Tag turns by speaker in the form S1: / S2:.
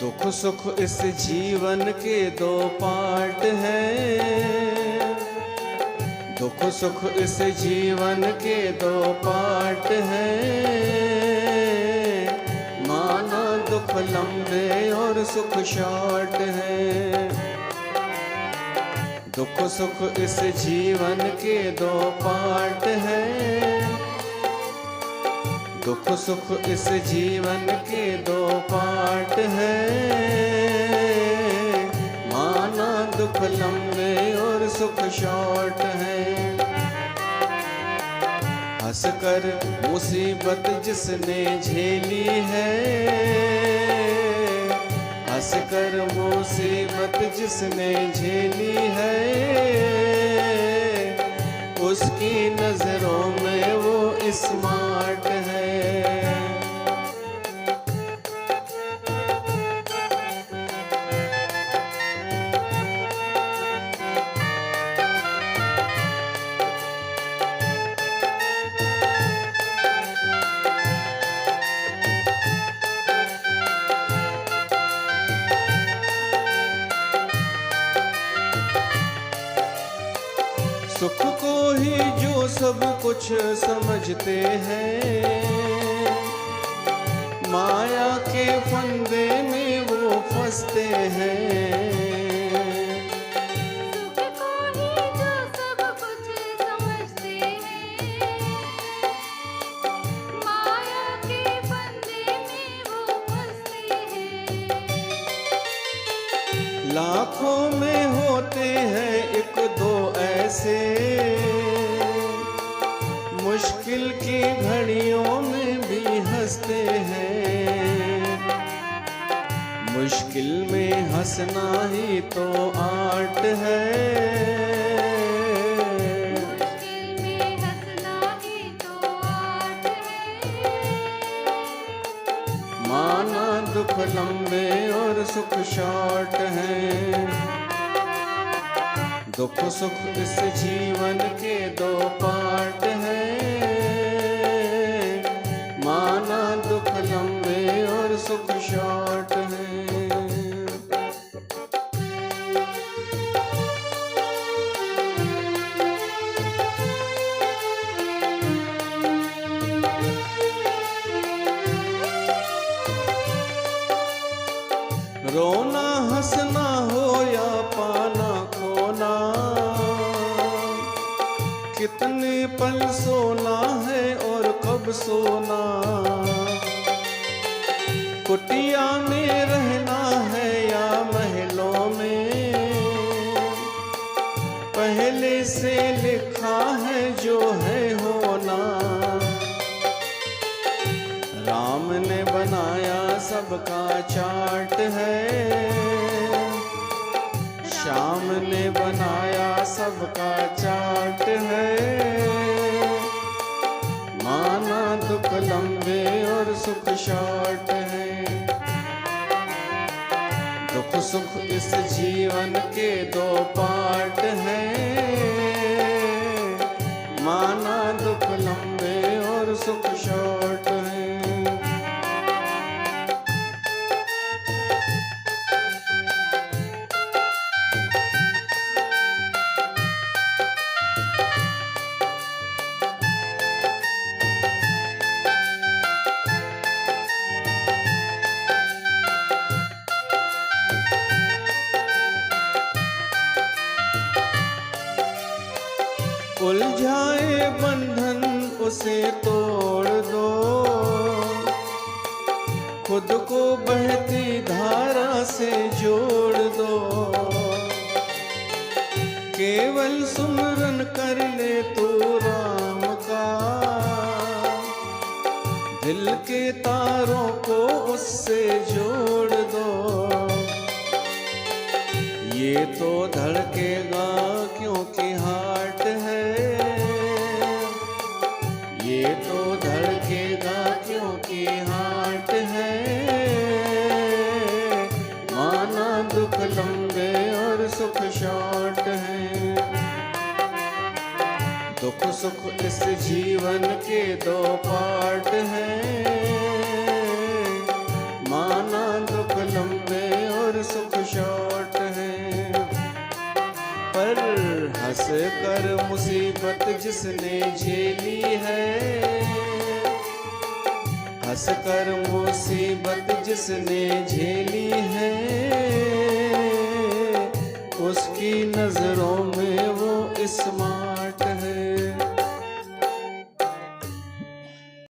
S1: दुख सुख इस जीवन के दो पार्ट हैं। दुख सुख इस जीवन के दो पार्ट हैं। माना दुख लंबे और सुख शॉर्ट हैं। दुख सुख इस जीवन के दो पार्ट हैं। दुख सुख इस जीवन के दो पार्ट हैं। माना दुख लंबे और सुख शॉर्ट हैं। हंसकर मुसीबत जिसने झेली है। हंसकर मुसीबत जिसने झेली है। उसकी नजरों में वो स्मार्ट है। सुख को ही जो सब कुछ समझते हैं। माया के फंदे में वो फंसते हैं।
S2: सुख को ही जो सब कुछ समझते हैं। माया के फंदे में वो फंसते हैं।
S1: लाखों में होते हैं एक दो ऐसे। मुश्किल की घड़ियों में भी हंसते हैं। मुश्किल में हंसना ही तो आर्ट है।
S2: मुश्किल में हंसना ही तो आर्ट है।
S1: माना दुख लंबे और सुख शॉर्ट हैं। दुख सुख इस जीवन के दो पार्ट हैं। माना दुख लंबे और सुख शॉर्ट हैं। रोना हंसना हो या पाना खोना। कितने पल सोना है और कब सोना। कुटिया में रहना है या महलों में। पहले से लिखा है जो है होना। राम ने बनाया सबका चार्ट है। श्याम ने बनाया सबका चार्ट है। माना दुख लंबे और सुख शॉर्ट है। दुख सुख इस जीवन के दो पार्ट हैं। माना दुख लंबे और सुख शॉर्ट है। उलझाए बंधन उसे तोड़ दो। खुद को बहती धारा से जोड़ दो। केवल सुमरन कर ले तू राम का। दिल के तारों को उससे जोड़ दो। ये तो धड़केगा क्योंकि हार्ट है। ये तो धड़केगा क्योंकि हार्ट है। माना दुख लंबे और सुख शॉर्ट है। दुख सुख इस जीवन के दो पार्ट हैं। माना दुख लंबे कर मुसीबत जिसने झेली है, हंस कर मुसीबत जिसने झेली है, उसकी नजरों में वो स्मार्ट